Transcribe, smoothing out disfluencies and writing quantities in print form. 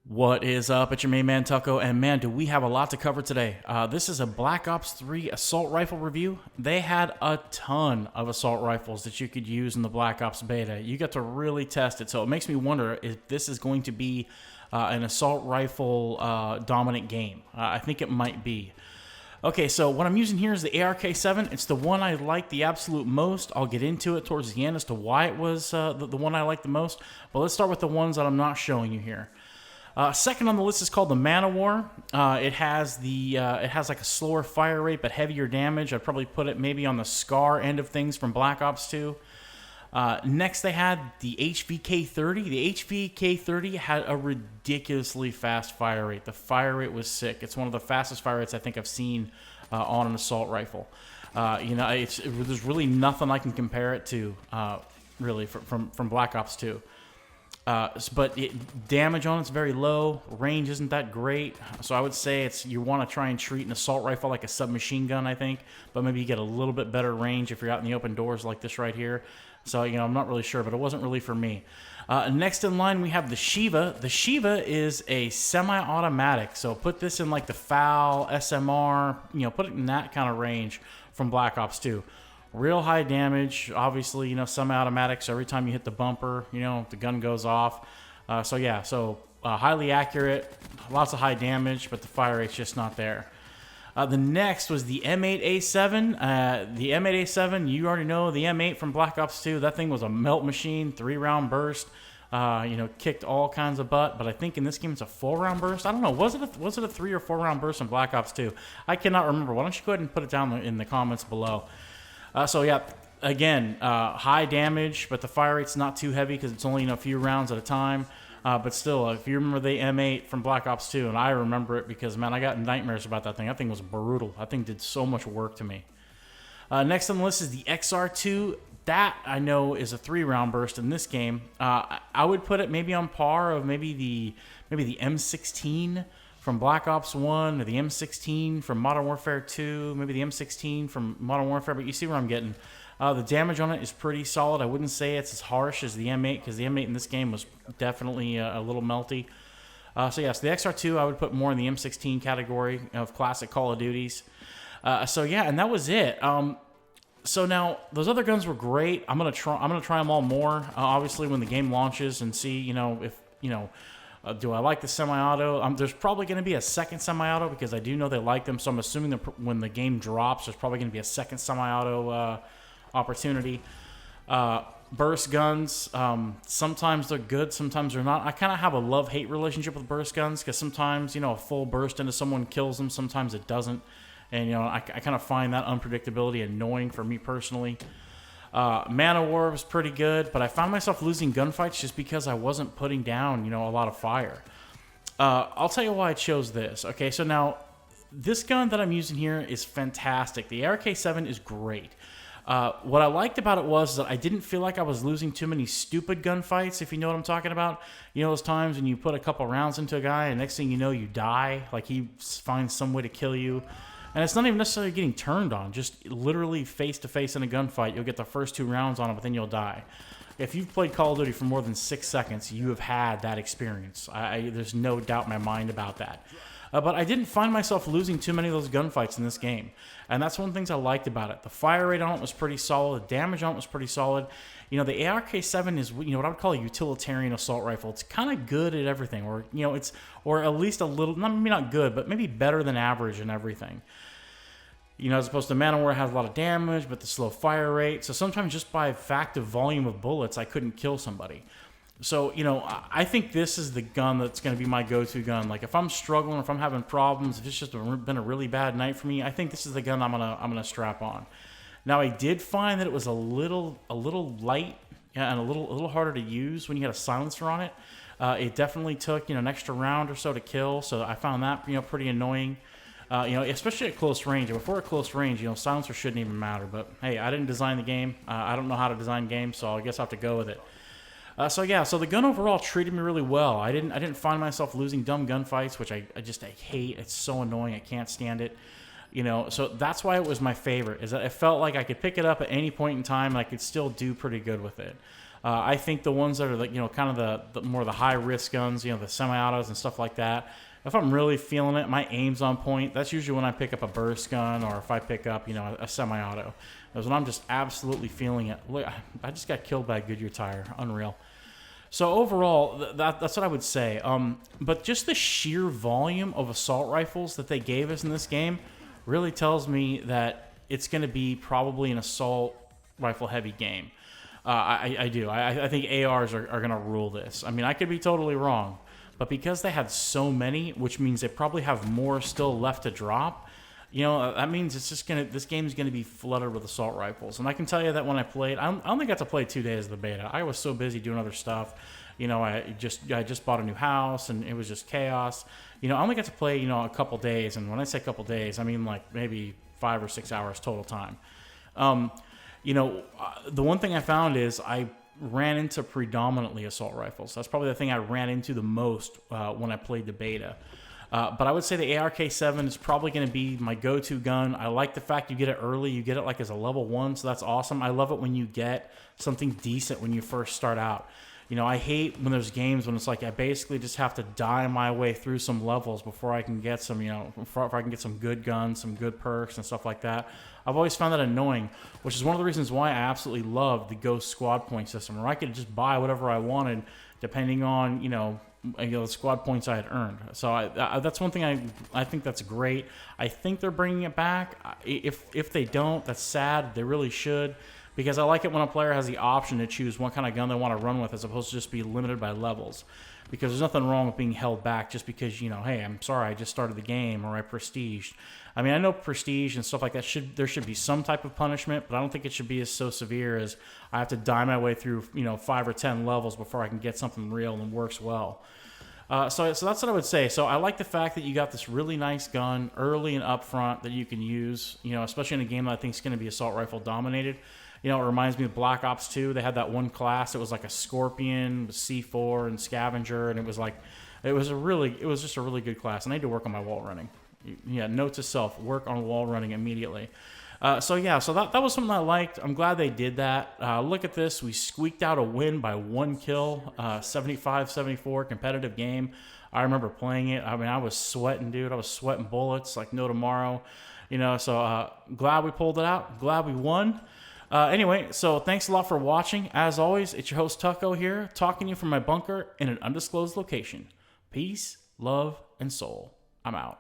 What is up? It's your main man Tucko, and man, do we have a lot to cover today. This is a Black Ops 3 assault rifle review. They had a ton of assault rifles that you could use in the Black Ops beta. You got to really test it, so it makes me wonder if this is going to be an assault rifle dominant game. I think it might be. Okay, so what I'm using here is the ARK-7. It's the one I like the absolute most. I'll get into it towards the end as to why it was the one I like the most, but let's start with the ones that I'm not showing you here. Second on the list is called the Man-O-War. It has like a slower fire rate but heavier damage. I'd probably put it maybe on the SCAR end of things from Black Ops 2. Next they had the HVK-30. The HVK-30 had a ridiculously fast fire rate. The fire rate was sick. It's one of the fastest fire rates I think I've seen on an assault rifle. There's really nothing I can compare it to really from Black Ops 2. But damage on it's very low. Range isn't that great. So I would say you want to try and treat an assault rifle like a submachine gun, I think. But maybe you get a little bit better range if you're out in the open doors like this right here. So, I'm not really sure, but it wasn't really for me. Next in line, we have the Shiva. The Shiva is a semi-automatic. So put this in like the FAL, SMR, put it in that kind of range from Black Ops 2. Real high damage, obviously, semi-automatic, so every time you hit the bumper, the gun goes off. Highly accurate, lots of high damage, but the fire rate's just not there. The next was the M8A7. The M8A7, you already know the M8 from Black Ops 2. That thing was a melt machine, 3-round burst. Kicked all kinds of butt, but I think in this game it's a 4-round burst. I don't know. Was it a 3 or 4-round burst in Black Ops 2? I cannot remember. Why don't you go ahead and put it down in the comments below. High damage, but the fire rate's not too heavy because it's only a few rounds at a time. But still, if you remember the M8 from Black Ops 2, and I remember it because, man, I got nightmares about that thing. That thing was brutal. That thing did so much work to me. Next on the list is the XR2. That, I know, is a 3-round burst in this game. I would put it maybe on par of maybe the M16 from Black Ops 1, or the M16 from Modern Warfare 2, maybe the M16 from Modern Warfare, but you see where I'm getting. The damage on it is pretty solid. I wouldn't say it's as harsh as the M8, because the M8 in this game was definitely a little melty. The XR2 I would put more in the M16 category of classic Call of Duties. And that was it. So now, those other guns were great. I'm gonna try them all more, obviously, when the game launches, and see, do I like the semi-auto? There's probably going to be a second semi-auto because I do know they like them. So I'm assuming that when the game drops, there's probably going to be a second semi-auto opportunity. Burst guns, sometimes they're good, sometimes they're not. I kind of have a love-hate relationship with burst guns because sometimes, a full burst into someone kills them. Sometimes it doesn't. And, I kind of find that unpredictability annoying for me personally. Man-O-War was pretty good, but I found myself losing gunfights just because I wasn't putting down, a lot of fire. I'll tell you why I chose this. Okay, so now, this gun that I'm using here is fantastic. The ARK-7 is great. What I liked about it was that I didn't feel like I was losing too many stupid gunfights, if you know what I'm talking about. Those times when you put a couple rounds into a guy, and next thing you know, you die. Like, he finds some way to kill you. And it's not even necessarily getting turned on. Just literally face-to-face in a gunfight, you'll get the first 2 rounds on it, but then you'll die. If you've played Call of Duty for more than 6 seconds, you have had that experience. There's no doubt in my mind about that. But I didn't find myself losing too many of those gunfights in this game. And that's one of the things I liked about it. The fire rate on it was pretty solid. The damage on it was pretty solid. The ARK-7 is what I would call a utilitarian assault rifle. It's kind of good at everything. Or at least a little, maybe not good, but maybe better than average in everything. As opposed to Man-O-War has a lot of damage, but the slow fire rate. So sometimes just by fact of volume of bullets, I couldn't kill somebody. So, I think this is the gun that's going to be my go-to gun. Like, if I'm struggling, if I'm having problems, if it's just been a really bad night for me, I think this is the gun I'm gonna strap on. Now, I did find that it was a little light and a little harder to use when you had a silencer on it. It definitely took, an extra round or so to kill, so I found that, pretty annoying. Especially at close range. Before at close range, silencer shouldn't even matter. But hey, I didn't design the game. I don't know how to design games, so I guess I have to go with it. So the gun overall treated me really well. I didn't find myself losing dumb gunfights, which I hate. It's so annoying. I can't stand it. So that's why it was my favorite, is that it felt like I could pick it up at any point in time and I could still do pretty good with it. I think the ones that are like, kind of the more the high risk guns, the semi-autos and stuff like that, if I'm really feeling it, my aim's on point. That's usually when I pick up a burst gun, or if I pick up, a semi-auto. That's when I'm just absolutely feeling it. Look, I just got killed by a Goodyear tire. Unreal. So overall, that's what I would say. But just the sheer volume of assault rifles that they gave us in this game really tells me that it's going to be probably an assault rifle heavy game. I do. I think ARs are going to rule this. I mean, I could be totally wrong, but because they had so many, which means they probably have more still left to drop, that means this game is gonna be flooded with assault rifles. And I can tell you that when I played, I only got to play 2 days of the beta. I was so busy doing other stuff. I just bought a new house and it was just chaos. I only got to play a couple days, and when I say couple days, I mean like maybe 5 or 6 hours total time. The one thing I found is I ran into predominantly assault rifles. That's probably the thing I ran into the most when I played the beta. But I would say the ARK-7 is probably going to be my go-to gun. I like the fact you get it early. You get it like as a level 1, so that's awesome. I love it when you get something decent when you first start out. I hate when there's games when it's like I basically just have to die my way through some levels before I can get some, before I can get some good guns, some good perks and stuff like that. I've always found that annoying, which is one of the reasons why I absolutely love the Ghost squad point system, where I could just buy whatever I wanted depending on, the squad points I had earned. So that's one thing I think that's great. I think they're bringing it back. If they don't, that's sad. They really should, because I like it when a player has the option to choose what kind of gun they want to run with, as opposed to just be limited by levels. Because there's nothing wrong with being held back just because, hey, I'm sorry, I just started the game, or I prestiged. I mean, I know prestige and stuff like that, there should be some type of punishment, but I don't think it should be as so severe as I have to die my way through, 5 or 10 levels before I can get something real and works well. So that's what I would say. So I like the fact that you got this really nice gun early and upfront that you can use, especially in a game that I think is going to be assault rifle dominated. It reminds me of Black Ops 2. They had that one class. It was like a Scorpion, C4, and Scavenger, and it was just a really good class. And I need to work on my wall running. Yeah, note to self: work on wall running immediately. So that was something I liked. I'm glad they did that. Look at this. We squeaked out a win by 1 kill, 75-74 competitive game. I remember playing it. I mean, I was sweating, dude. I was sweating bullets like no tomorrow. So glad we pulled it out. Glad we won. Anyway, so thanks a lot for watching. As always, it's your host Tucko here, talking to you from my bunker in an undisclosed location. Peace, love, and soul. I'm out.